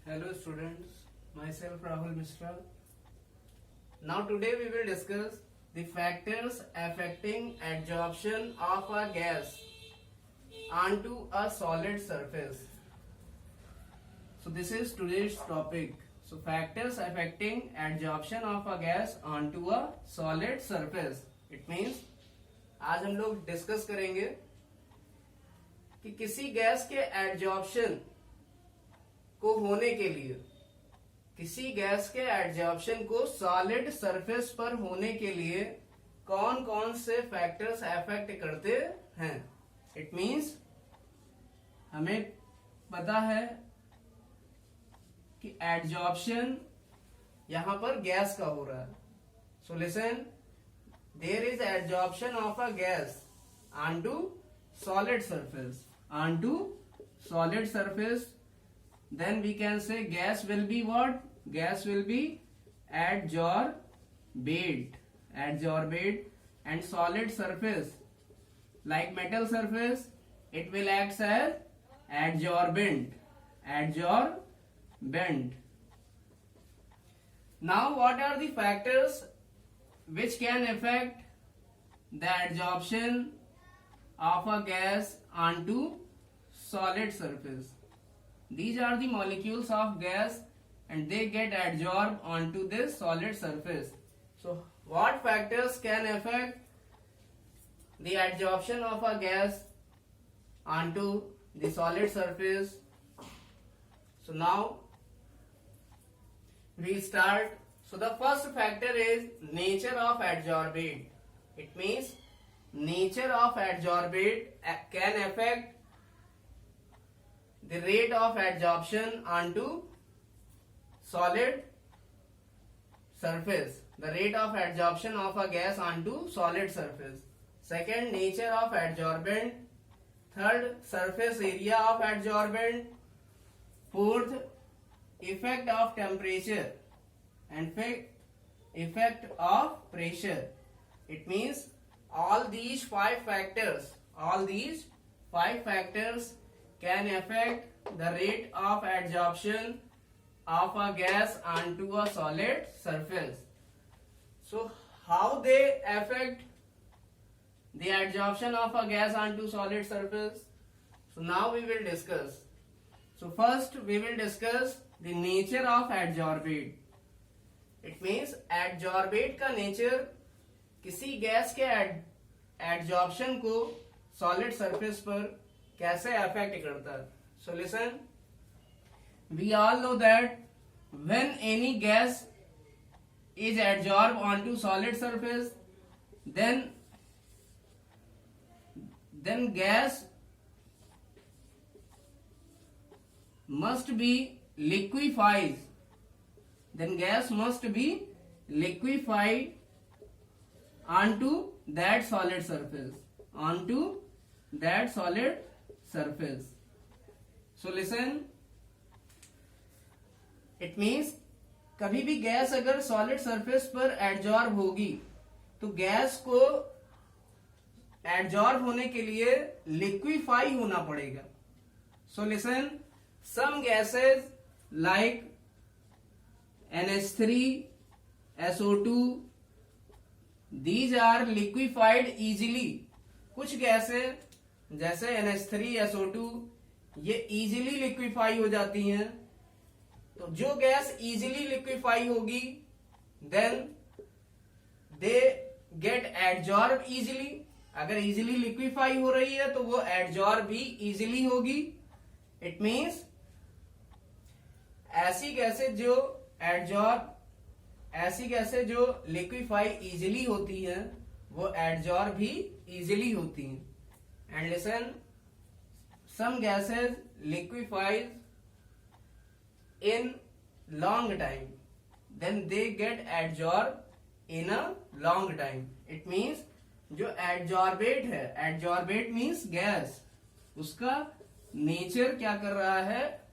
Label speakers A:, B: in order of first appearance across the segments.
A: Hello students, myself Rahul Mishra. Now today we will discuss the factors affecting adsorption of a gas onto a solid surface. So this is today's topic. So factors affecting adsorption of a gas onto a solid surface. It means आज हम लोग discuss करेंगे कि किसी gas के adsorption को होने के लिए, किसी गैस के एडजॉर्प्शन को सॉलिड सरफेस पर होने के लिए कौन कौन से फैक्टर्स अफेक्ट करते हैं. इट मींस हमें पता है कि एडजॉर्प्शन यहां पर गैस का हो रहा है. So listen, there is adsorption of a gas onto solid surface. Then we can say gas will be what? Gas will be adsorbate. And solid surface like metal surface, it will act as adsorbent. Now what are the factors which can affect the adsorption of a gas onto solid surface? These are the molecules of gas and they get adsorbed onto this solid surface. So what factors can affect the adsorption of a gas onto the solid surface? So now we start. So the first factor is nature of adsorbate. It means nature of adsorbate can affect the rate of adsorption onto solid surface. The rate of adsorption of a gas onto solid surface. Second, nature of adsorbent. Third, surface area of adsorbent. Fourth, effect of temperature and effect of pressure. It means all these five factors can affect the rate of adsorption of a gas onto a solid surface. So how they affect the adsorption of a gas onto solid surface? So now we will discuss. So first we will discuss the nature of adsorbate. It means adsorbate का nature किसी gas के adsorption को solid surface पर कैसे affect करता है. So listen, we all know that when any gas is adsorb onto solid surface, then gas must be liquefied. Then gas must be liquefied onto that solid surface. So listen, it means कभी भी gas अगर solid surface पर adsorb होगी तो gas को adsorb होने के लिए लिक्विफाई होना पड़ेगा. So listen, some gases like NH3, SO2, these are liquefied easily. कुछ गैसें जैसे NH3, SO2 ये इजीली लिक्विफाई हो जाती हैं. तो जो गैस इजीली लिक्विफाई होगी then they get adsorb easily. अगर इजीली लिक्विफाई हो रही है तो वो एडजॉर्ब भी इजीली होगी. इट मीन्स ऐसी गैसें जो लिक्विफाई इजीली होती हैं वो एडजॉर्ब भी इजीली होती हैं. And listen, some gases liquefies in long time, then they get adsorb in a long time. It means जो एडजॉर्बेट है, एडजॉर्बेट मीन्स गैस, उसका नेचर क्या कर रहा है,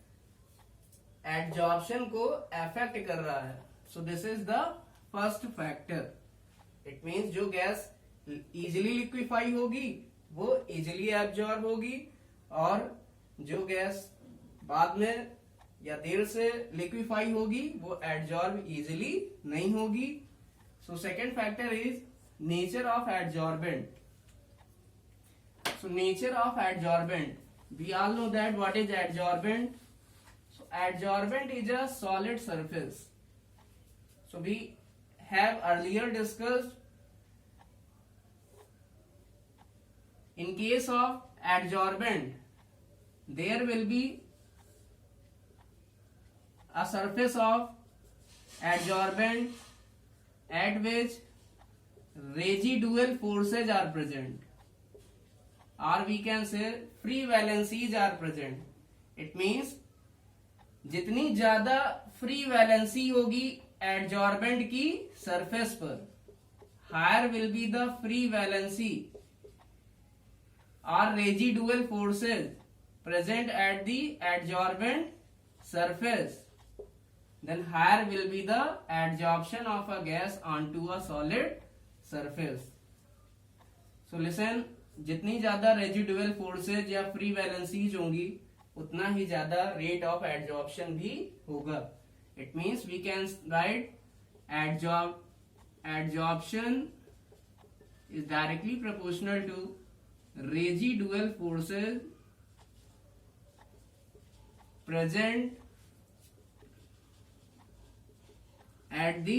A: एडजॉर्प्शन को अफेक्ट कर रहा है. सो this is the first factor. It means जो गैस इजीली लिक्विफाई होगी वो इजीली एब्जॉर्ब होगी और जो गैस बाद में या देर से लिक्विफाई होगी, वो एडजॉर्ब इजिली नहीं होगी. So second factor is nature of adsorbent. So nature of adsorbent, we all know that what is adsorbent. So adsorbent is a solid surface. So we have earlier discussed in case of adsorbent there will be a surface of adsorbent at which residual forces are present, or we can say free valencies are present. It means जितनी ज्यादा free valency होगी adsorbent की surface पर, higher will be the free valency or residual forces present at the adsorbent surface, then higher will be the adsorption of a gas onto a solid surface. So listen, जितनी ज्यादा residual forces या free valencies होंगी उतना ही ज्यादा rate of adsorption भी होगा. It means we can write adsorption is directly proportional to residual forces present at the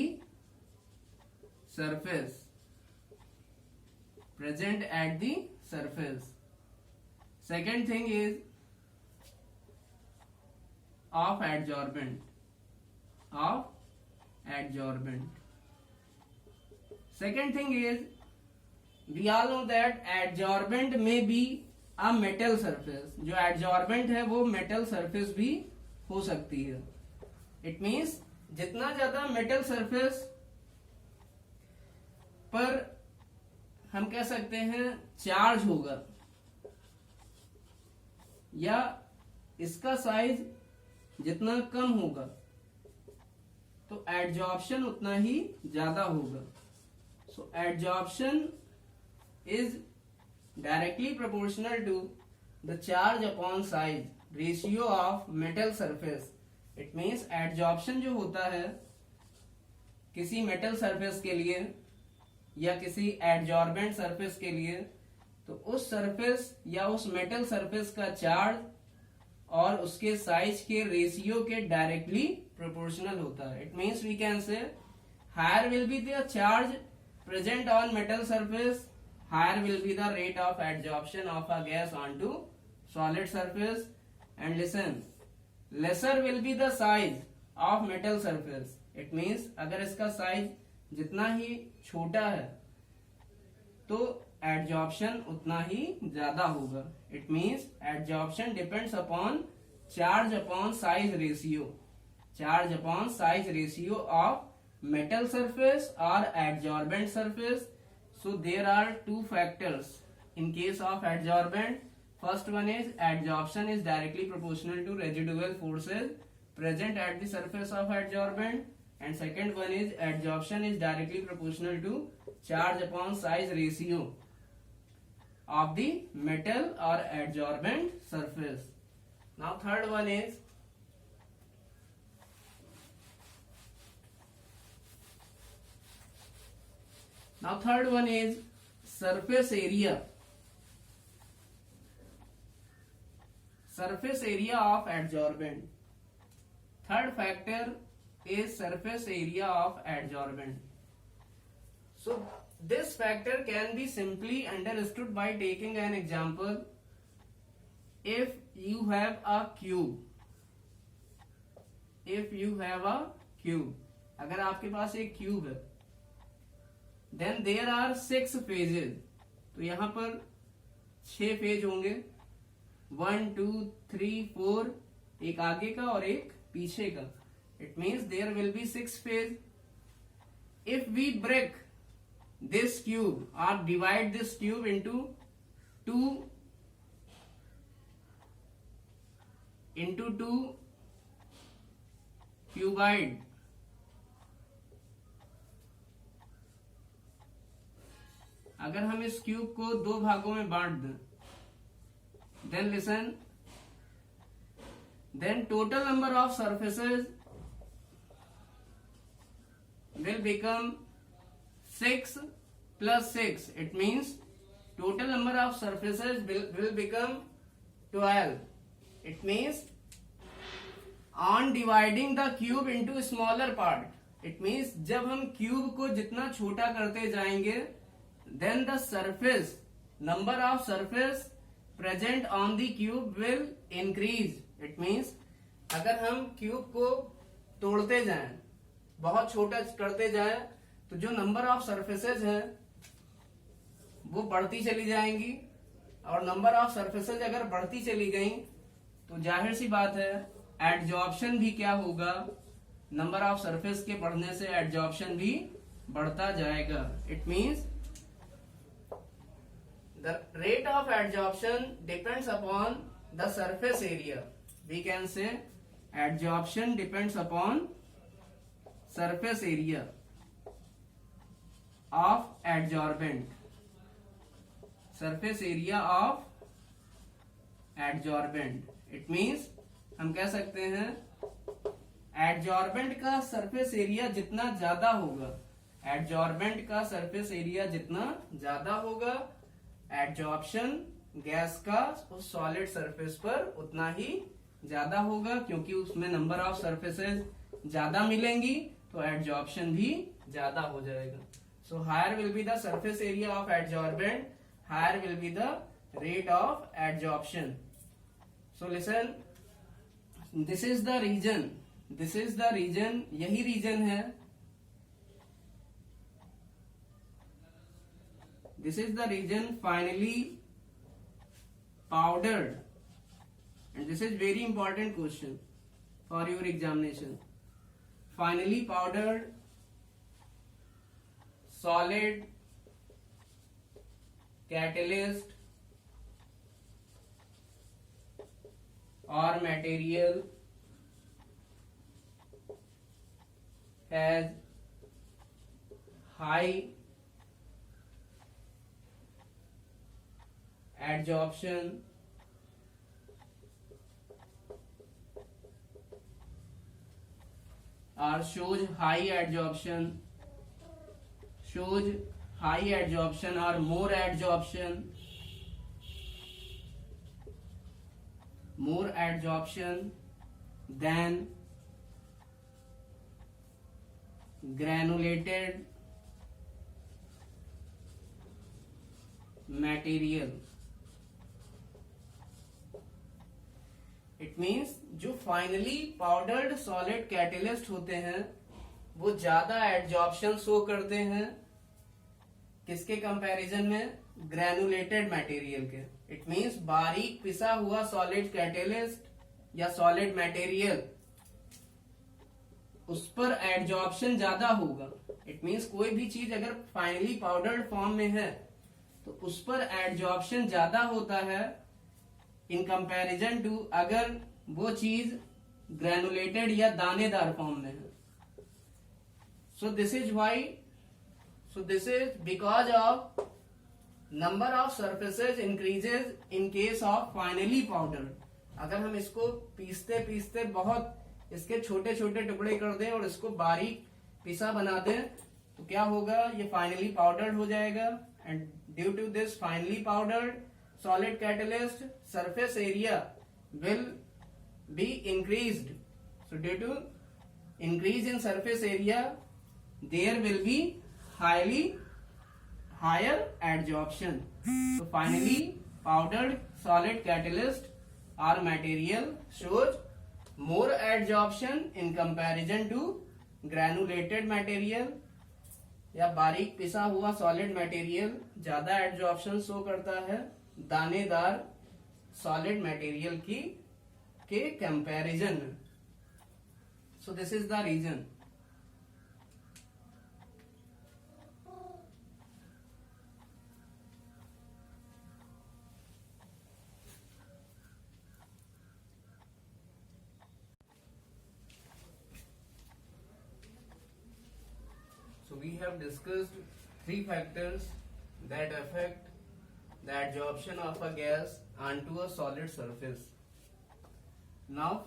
A: surface. Second thing is of adsorbent. Second thing is we all know that adsorbent may be a metal surface. जो adsorbent है वो metal surface भी हो सकती है. It means जितना ज्यादा metal surface पर हम कह सकते हैं चार्ज होगा या इसका साइज जितना कम होगा तो एडजॉर्प्शन उतना ही ज्यादा होगा. सो adsorption is directly proportional to the charge upon size ratio of metal surface. It means adsorption जो होता है किसी metal surface के लिए या किसी adsorbent surface के लिए, तो उस surface या उस metal surface का charge और उसके size के ratio के directly proportional होता है. It means we can say higher will be the charge present on metal surface, higher will be the rate of adsorption of a gas onto solid surface. And listen, lesser will be the size of metal surface. It means अगर इसका size जितना ही छोटा है तो adsorption उतना ही ज्यादा होगा. It means adsorption depends upon charge upon size ratio. Charge upon size ratio of metal surface or adsorbent surface. So there are two factors in case of adsorbent. First one is adsorption is directly proportional to residual forces present at the surface of adsorbent, and second one is adsorption is directly proportional to charge upon size ratio of the metal or adsorbent surface. Now third one is surface area. Surface area of adsorbent. Third factor is surface area of adsorbent. So this factor can be simply understood by taking an example. If you have a cube, अगर आपके पास एक cube है, then there are 6 phases. तो यहां पर 6 phase होंगे, 1 2 3 4, एक आगे का और एक पीछे का. It means there will be 6 phase. If we break this cube और divide this cube into 2 cuboid, अगर हम इस क्यूब को 2 भागों में बांट दें, then listen, then total number of surfaces will become 6 plus 6. It means total number of surfaces will become 12. It means on dividing the cube into smaller part, it means जब हम क्यूब को जितना छोटा करते जाएंगे, then the surface number of surface present on the cube will increase. It means अगर हम cube को तोड़ते जाएं, बहुत छोटा करते जाएं, तो जो नंबर ऑफ सरफेसेज है वो बढ़ती चली जाएंगी, और नंबर ऑफ सरफेसेज अगर बढ़ती चली गई तो जाहिर सी बात है एडजॉर्प्शन भी क्या होगा, नंबर ऑफ सरफेस के बढ़ने से एडजॉर्प्शन भी बढ़ता जाएगा. It means the rate of adsorption depends upon the surface area. We can say adsorption depends upon surface area of adsorbent. Surface area of adsorbent. It means हम कह सकते हैं एडजॉर्बेंट का सरफेस एरिया जितना ज्यादा होगा, एडजॉर्बेंट का surface area जितना ज्यादा होगा, एडजॉर्प्शन गैस का उस सॉलिड सरफेस पर उतना ही ज्यादा होगा, क्योंकि उसमें नंबर ऑफ सरफेसेस ज्यादा मिलेंगी तो एडजॉर्प्शन भी ज्यादा हो जाएगा. So higher will be the surface area of adsorbent, higher will be the rate of adsorption. So listen, this is the reason, this is the reason, यही रीजन है, this is the reason finally powdered, and this is very important question for your examination. Finally powdered solid catalyst or material has high adsorption or shows high adsorption or more adsorption than granulated material. It means जो finally powdered solid catalyst होते हैं वो ज्यादा adsorption show करते हैं, किसके comparison में, granulated material के. इट मीन्स बारीक पिसा हुआ सॉलिड कैटेलिस्ट या सॉलिड मटेरियल, उस पर एडजॉर्प्शन ज्यादा होगा. इट मीन्स कोई भी चीज अगर फाइनली पाउडर्ड फॉर्म में है तो उस पर एडजॉर्प्शन ज्यादा होता है इन कंपैरिजन टू अगर वो चीज ग्रैनुलेटेड या दानेदार फॉर्म में है. सो this is because of number of surfaces increases in case of finally powder. अगर हम इसको पीसते पीसते बहुत इसके छोटे छोटे टुकड़े कर दें और इसको बारीक पिसा बना दें तो क्या होगा, ये फाइनली पाउडर्ड हो जाएगा. And due to this finally powdered solid catalyst, surface area will be increased. So due to increase in surface area there will be higher adsorption. So finally powdered solid catalyst or material shows more adsorption in comparison to granulated material. या बारीक पिसा हुआ solid material ज्यादा adsorption show करता है दानेदार solid material के comparison में. So this is the reason. So we have discussed three factors that affect the adsorption of a gas onto a solid surface. Now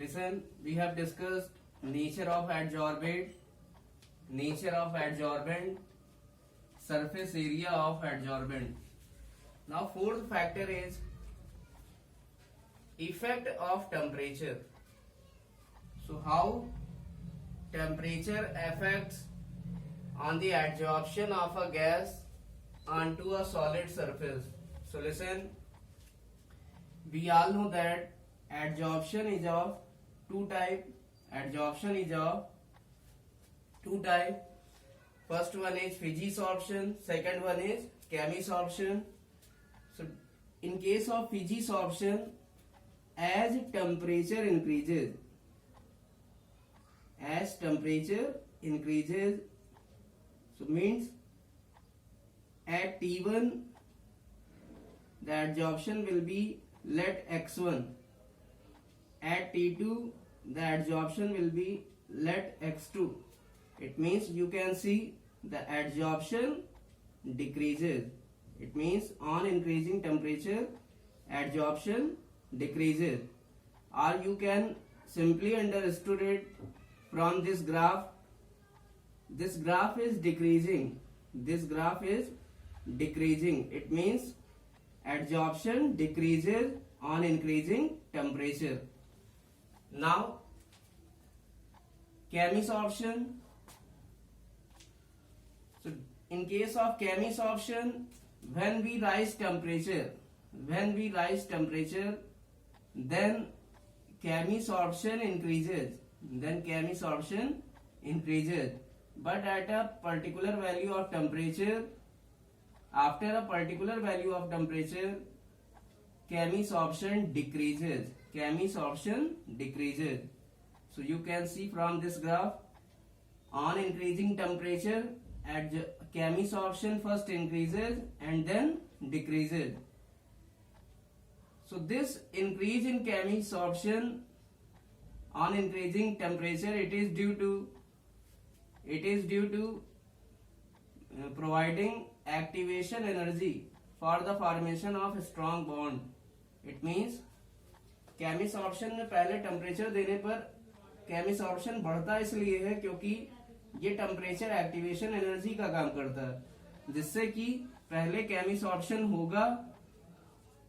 A: Listen, we have discussed nature of adsorbate, nature of adsorbent, surface area of adsorbent. Now fourth factor is effect of temperature. So how temperature affects on the adsorption of a gas onto a solid surface. So listen, we all know that adsorption is of two type. Adsorption is of two type. First one is physisorption, second one is chemisorption. So in case of physisorption, as temperature increases, so means at T1 the adsorption will be let x1, at T2 the adsorption will be let x2. It means you can see the adsorption decreases. It means on increasing temperature adsorption decreases, or you can simply understood it from this graph. This graph is decreasing. This graph is decreasing. It means adsorption decreases on increasing temperature. Now chemisorption. So in case of chemisorption, when we rise temperature, then chemisorption increases, but at a particular value of temperature, after a particular value of temperature, chemisorption decreases. So you can see from this graph, on increasing temperature chemisorption first increases and then decreases. So this increase in chemisorption on increasing temperature, it is due to providing activation energy for the formation of a strong bond. It means chemisorption में पहले temperature देने पर chemisorption बढ़ता इसलिए है क्योंकि ये temperature activation energy का काम करता है, जिससे कि पहले chemisorption होगा,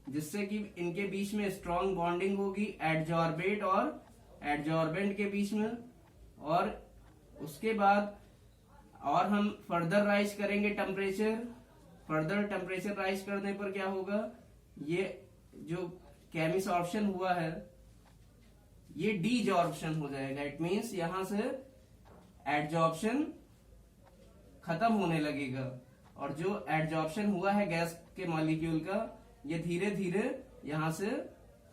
A: जिससे कि इनके बीच में स्ट्रॉन्ग बॉन्डिंग होगी एडजॉर्बेट और एडजॉर्बेंट के बीच में, और उसके बाद और हम फर्दर राइज करेंगे टेम्परेचर. फर्दर टेम्परेचर राइज करने पर क्या होगा, ये जो केमिसॉर्प्शन हुआ है ये डीजॉर्प्शन हो जाएगा. इट मीन्स यहां से एडजॉर्प्शन खत्म होने लगेगा, और जो एडजॉर्प्शन हुआ है गैस के मॉलिक्यूल का, ये धीरे धीरे यहां से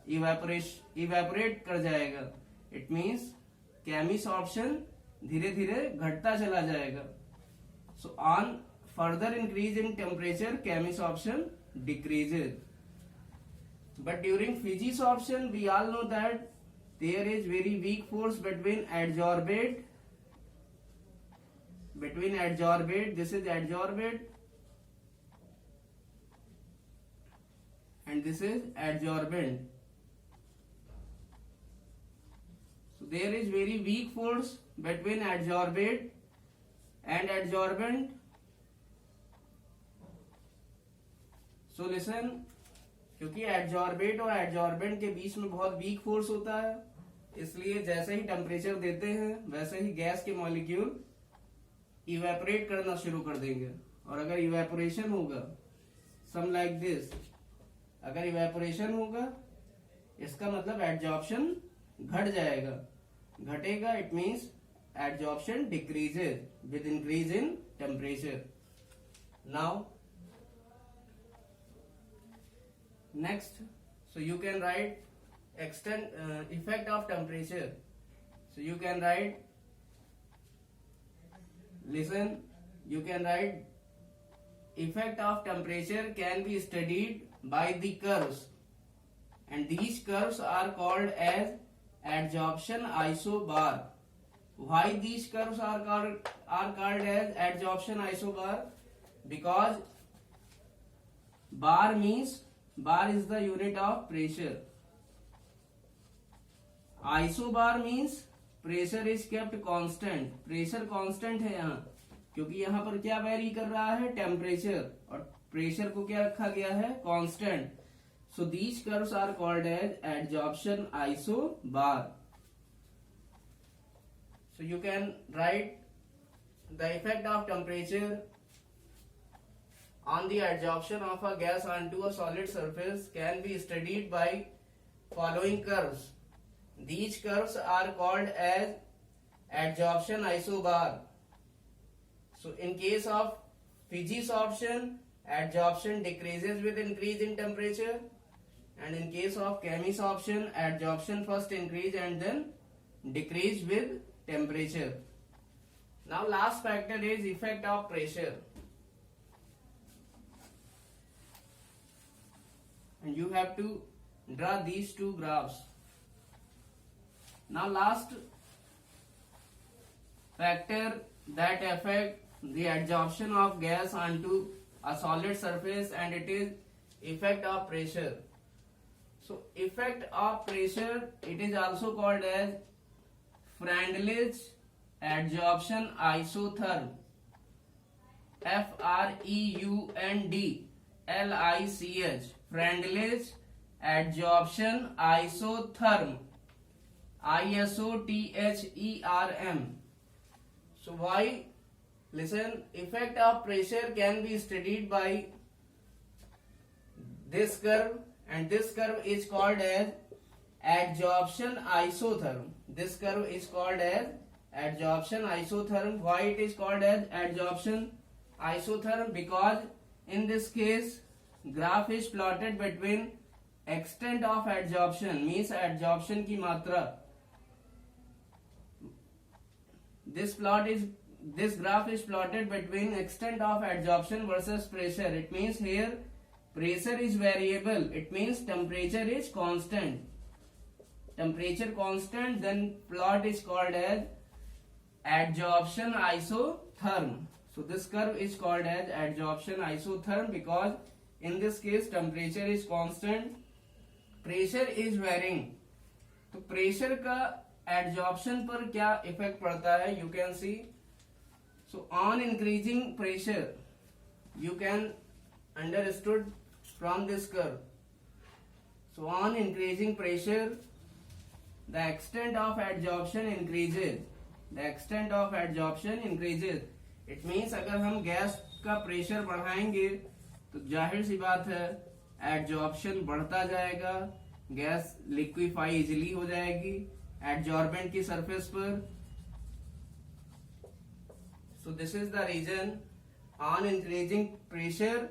A: इवेपोरेट कर जाएगा. इट मीन्स केमिसॉर्प्शन धीरे धीरे घटता चला जाएगा. So on further increase in temperature chemisorption decreases, but during physisorption we all know that there is very weak force between adsorbate, this is adsorbate and this is adsorbent. So there is very weak force between adsorbate and adsorbent. So listen, क्योंकि adsorbate और adsorbent के बीच में बहुत weak force होता है, इसलिए जैसे ही temperature देते हैं वैसे ही गैस के मॉलिक्यूल इवेपोरेट करना शुरू कर देंगे. और अगर इवेपोरेशन होगा सम लाइक दिस, अगर इवेपोरेशन होगा इसका मतलब एडजॉर्प्शन घट जाएगा, घटेगा. It means adsorption decreases with increase in temperature. Now next, so you can write effect of temperature. So you can write, listen, you can write effect of temperature can be studied by the curves, and these curves are called as adsorption isobar. Why these curves are called as adsorption isobar? Because bar is the unit of pressure. Isobar means pressure is kept constant, pressure constant है यहाँ, क्योंकि यहाँ पर क्या very कर रहा है, temperature, और प्रेशर को क्या रखा गया है, constant. So these curves are called as adsorption isobar. So you can write the effect of temperature on the adsorption of a gas onto a solid surface can be studied by following curves. These curves are called as adsorption isobar. So in case of physisorption, adsorption decreases with increase in temperature, and in case of chemisorption, adsorption first increase and then decrease with temperature. Now last factor is effect of pressure, and you have to draw these two graphs. Now last factor that affect the adsorption of gas onto a solid surface, and it is effect of pressure. So effect of pressure, it is also called as Freundlich adsorption isotherm, Freundlich, Freundlich adsorption isotherm, ISOTHERM. So why? Listen, effect of pressure can be studied by this curve, and this curve is called as adsorption isotherm. This curve is called as adsorption isotherm. Why it is called as adsorption isotherm? Because in this case graph is plotted between extent of adsorption, means adsorption की मात्रा. This graph is plotted between extent of adsorption versus pressure. It means here pressure is variable, it means temperature is constant. Temperature constant, then plot is called as adsorption isotherm. So this curve is called as adsorption isotherm because in this case temperature is constant, pressure is varying. तो pressure का adsorption पर क्या effect पड़ता है, you can see. So on increasing pressure, you can understood from this curve. So on increasing pressure the extent of adsorption increases, the extent of adsorption increases. It means अगर हम gas का pressure बढ़ाएंगे तो जाहिर सी बात है adsorption बढ़ता जाएगा, गैस लिक्विफाई इजिली हो जाएगी एडजॉर्बेंट की सरफेस पर. So this is the reason on increasing pressure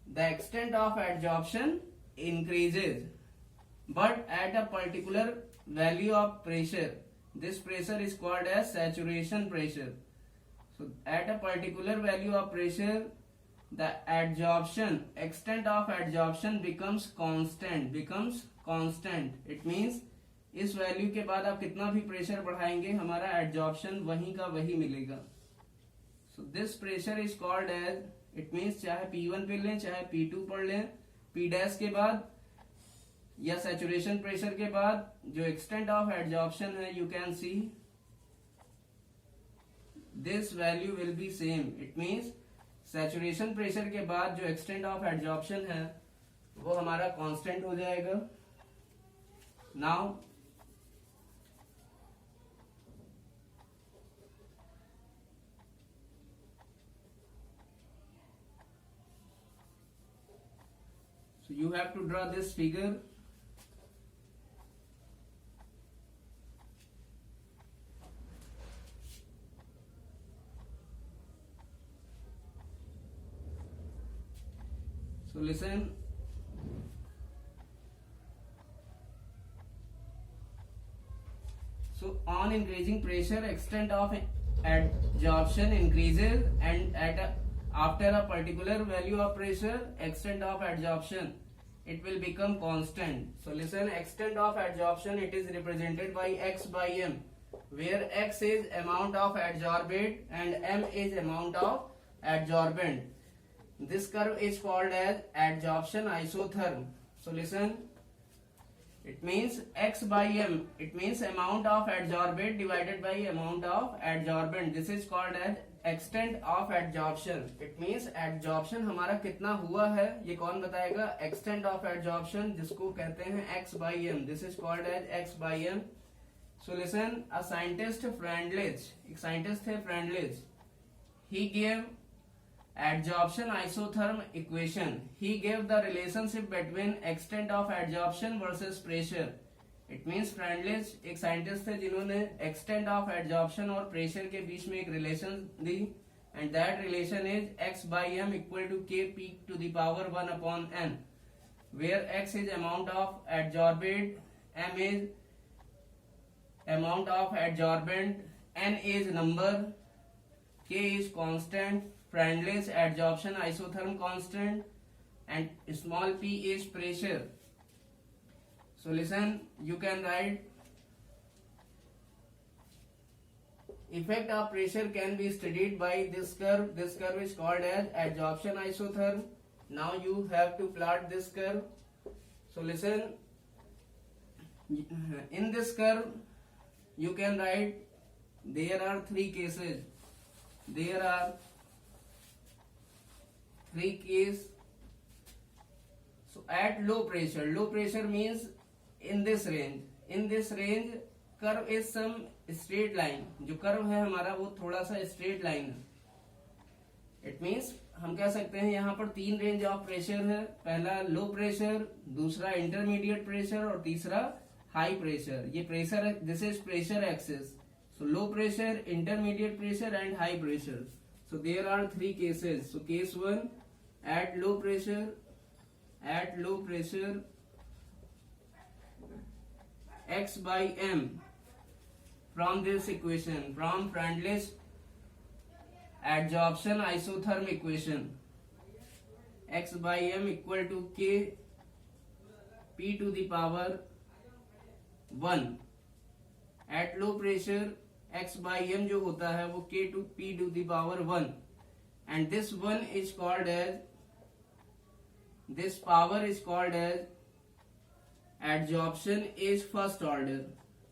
A: the extent of adsorption increases, but at a particular value of pressure, this pressure is called as saturation pressure. So at a particular value of pressure the adsorption, extent of adsorption becomes constant. It means इस value के बाद आप कितना भी pressure बढ़ाएंगे हमारा adsorption वहीं का वही मिलेगा. So this pressure is called as, it means चाहे P1 पे लें चाहे P2 पर लें, P डैश के बाद या सैचुरेशन प्रेशर के बाद जो एक्सटेंट ऑफ एडजॉर्प्शन है, you can see this value will be same. It means saturation pressure के बाद जो एक्सटेंट ऑफ एडजॉर्प्शन है वो हमारा कांस्टेंट हो जाएगा. Now so you have to draw this figure. So listen, so on increasing pressure extent of adsorption increases, and after a particular value of pressure extent of adsorption it will become constant. So listen, extent of adsorption it is represented by x by m, where x is amount of adsorbate and m is amount of adsorbent. This curve is called as adsorption isotherm. So listen, it means x by m. It means amount of adsorbate divided by amount of adsorbent. This is called as extent of adsorption. It means adsorption हमारा कितना हुआ है ये कौन बताएगा? Extent of adsorption, जिसको कहते हैं x by m. This is called as x by m. So listen, a scientist Freundlich, एक scientist थे Freundlich, he gave adsorption isotherm equation. He gave the relationship between extent of adsorption versus pressure. It means Freundlich एक scientist थे जिन्होंने extent of adsorption और pressure के बीच में एक relation the, and that relation is x by m equal to k p to the power 1 upon n, where x is amount of adsorbate, m is amount of adsorbent, n is number, k is constant, Freundlich adsorption isotherm constant, and small p is pressure. So listen, you can write effect of pressure can be studied by this curve. This curve is called as adsorption isotherm. Now you have to plot this curve. So listen, in this curve you can write there are three cases. There are three cases. So at low pressure means in this range curve is some straight line. जो curve है हमारा वो थोड़ा सा straight line है. It means हम कह सकते हैं यहाँ पर तीन रेंज ऑफ प्रेशर है. पहला लो प्रेशर, दूसरा इंटरमीडिएट प्रेशर और तीसरा हाई प्रेशर. ये pressure, this is pressure axis. So low pressure, intermediate pressure and high pressure. So there are three cases. So case one, at low pressure x by m, from this equation, from Freundlich adsorption isotherm equation, x by m equal to k p to the power 1. at low pressure x by m जो होता है वो k to p to the power 1, and this one is called as, this power is called as adsorption is first order.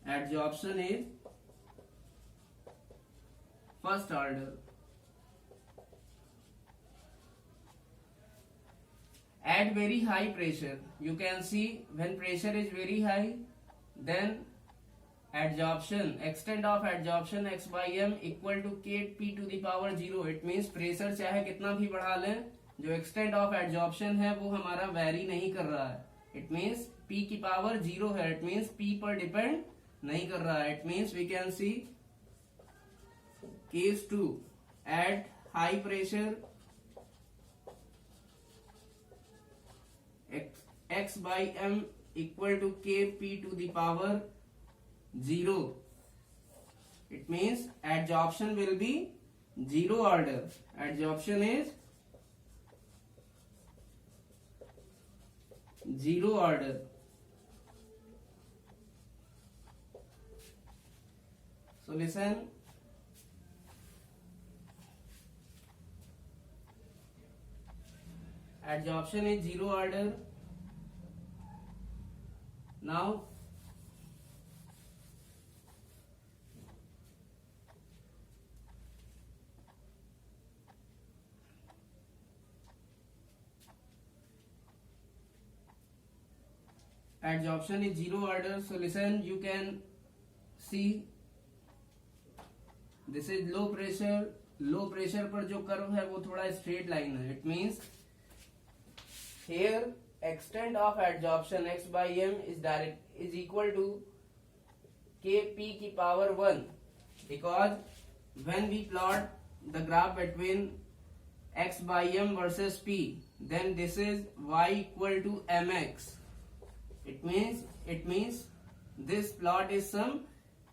A: Adsorption is first order. At very high pressure, you can see when pressure is very high, then adsorption, extent of adsorption x by m equal to k p to the power 0. It means pressure चाहे कितना भी बढ़ा लें, जो extent of adsorption है वो हमारा very नहीं कर रहा है. इट मीन्स p की पावर 0 है. इट मीन्स p पर डिपेंड नहीं कर रहा है. It means we can see case 2, at high pressure x by m equal to k p to the power 0. It means adsorption will be 0 order. Adsorption is 0 order. So listen, adsorption is 0 order. Now adsorption is 0 order. So listen, you can see this is low pressure. Low pressure पर जो curve है वो थोड़ा straight line है. It means here extent of adsorption x by m is equal to kp की power 1, because when we plot the graph between x by m versus p, then this is y equal to mx. It means this plot is some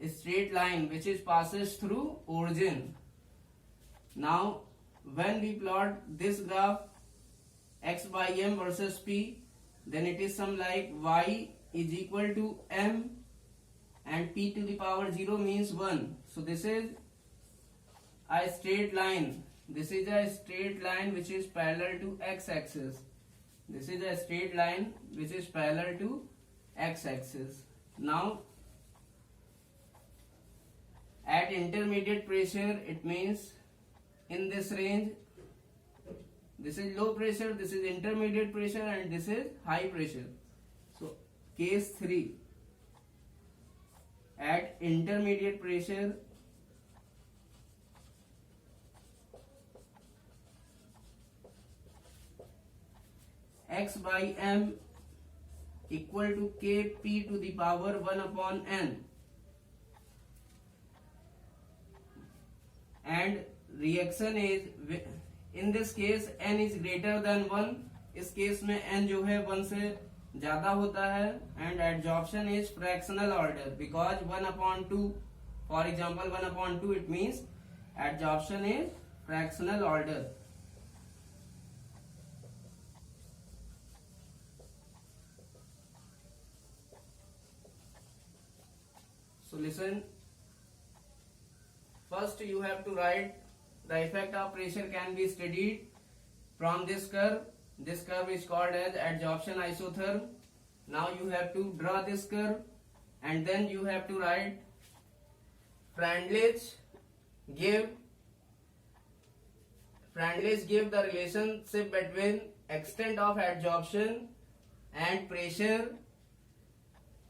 A: straight line which is passes through origin. Now when we plot this graph x by m versus p, then it is some like y is equal to m and p to the power 0 means 1. So this is a straight line. This is a straight line which is parallel to x axis. This is a straight line which is parallel to x-axis. Now at intermediate pressure, it means in this range, this is low pressure, this is intermediate pressure, and this is high pressure. So case 3, at intermediate pressure, x by m equal to kp to the power 1 upon n, and reaction is, in this case n is greater than 1, इस case में n जो है 1 से ज्यादा होता है, and adsorption is fractional order because 1 upon 2, for example 1 upon 2, it means adsorption is fractional order. So listen, first you have to write the effect of pressure can be studied from this curve. This curve is called as adsorption isotherm. Now you have to draw this curve, and then you have to write Freundlich give the relationship between extent of adsorption and pressure,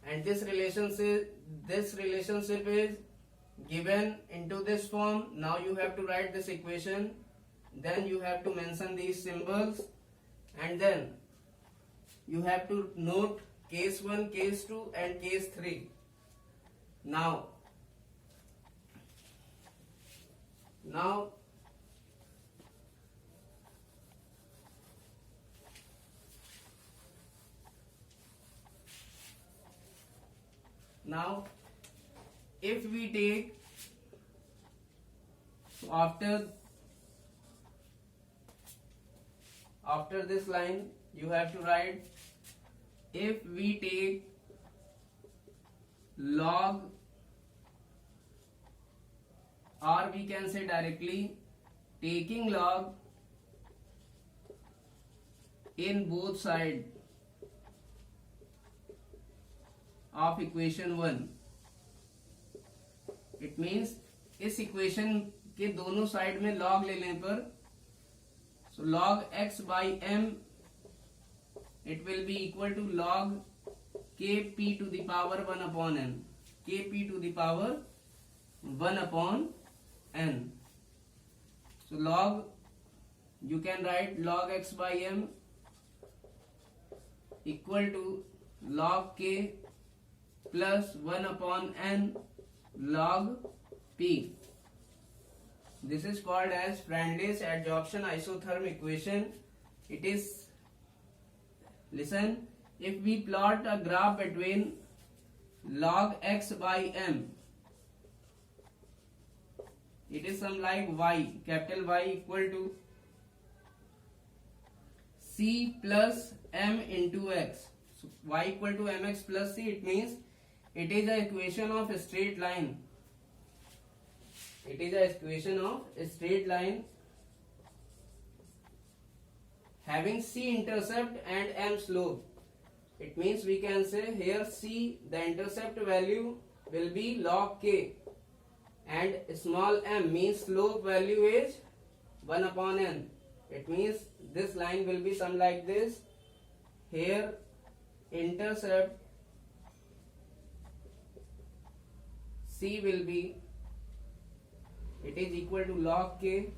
A: and this relationship is given into this form. Now you have to write this equation, then you have to mention these symbols, and then you have to note case 1, case 2 and case 3. Now if we take, after this line you have to write, if we take log, or we can say directly taking log in both sides of equation 1, it means इस equation के दोनों side में log लेने पर, so log x by m, it will be equal to log kp to the power 1 upon n, kp to the power 1 upon n. So log, you can write log x by m equal to log k plus 1 upon n log p. This is called as Freundlich adsorption isotherm equation. It is, listen, if we plot a graph between log x by m, it is some like y, capital Y equal to c plus m into x. So y equal to mx plus c, it means it is a equation of a straight line. It is a equation of a straight line having c intercept and m slope. It means we can say here c, the intercept value will be log k, and small m means slope value is 1 upon n. It means this line will be some like this. Here intercept c will be, it is equal to log k,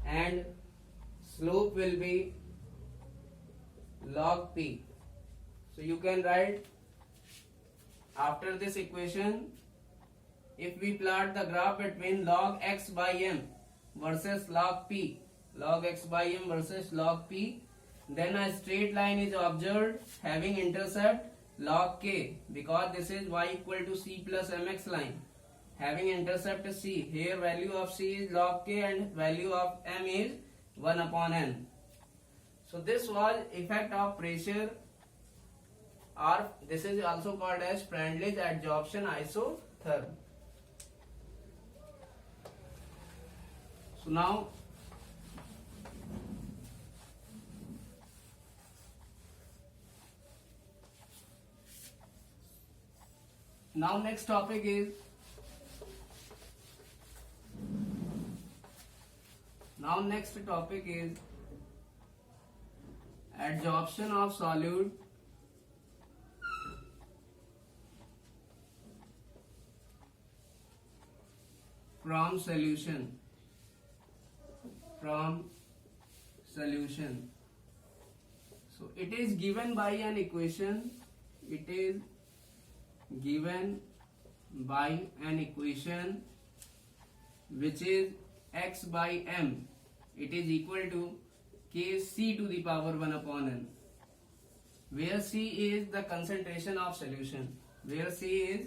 A: and slope will be log p. So you can write, after this equation, if we plot the graph between log x by m versus log p, log x by m versus log p, then a straight line is observed having intercept log k, because this is y equal to c plus mx line, having intercept c. Here value of c is log k and value of m is 1 upon n. So this was effect of pressure, or this is also called as Freundlich adsorption isotherm. So now Now next topic is adsorption of solute from solution. So it is given by an equation. It is given by an equation which is x by m. It is equal to Kc to the power 1 upon n, where C is the concentration of solution. Where C is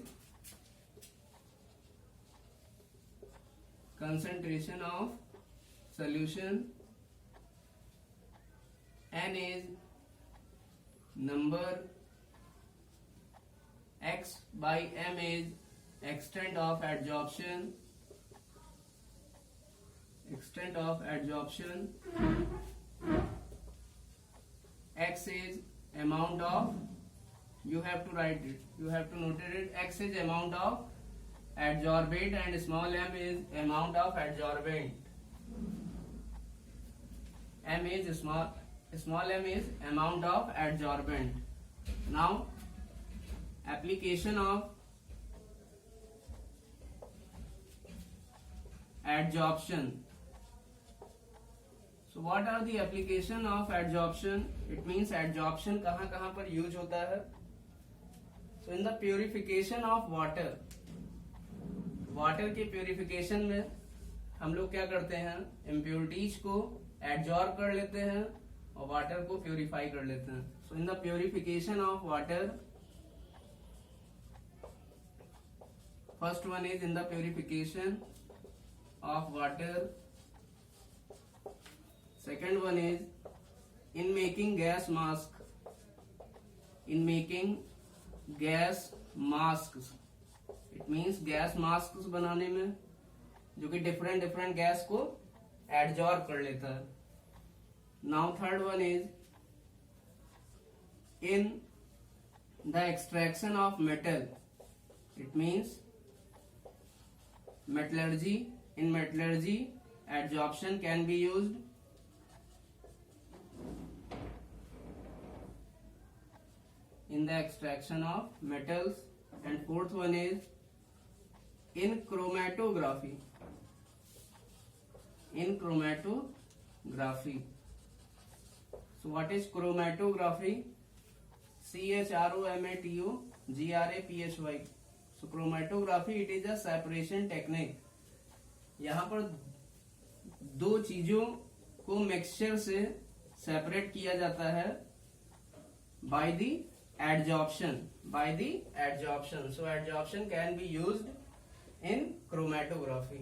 A: concentration of solution, n is number, x by m is extent of adsorption, x is amount of, you have to write it, you have to note it, x is amount of adsorbate and small m is amount of adsorbent. M is small m is amount of adsorbent. Now application of adsorption. So what are the application of adsorption? It means adsorption कहाँ कहाँ पर use होता है. So in the purification of water, water के purification में हम लोग क्या करते हैं, इम्प्योरिटीज को एडजॉर्ब कर लेते हैं और वाटर को प्यूरिफाई कर लेते हैं. So in the purification of water, first one is in the purification of water, second one is in making gas mask. In making gas mask, it means gas mask बनाने में जो कि different gas को adsorb कर लेता है. Now third one is in the extraction of metal. It means metallurgy. In metallurgy adsorption can be used. In the extraction of metals. And fourth one is in chromatography. So what is chromatography? CHROMATOGRAPHY. So chromatography, it is a separation technique. यहाँ पर दो चीजों को mixture से separate किया जाता है by the adsorption. So adsorption can be used in chromatography.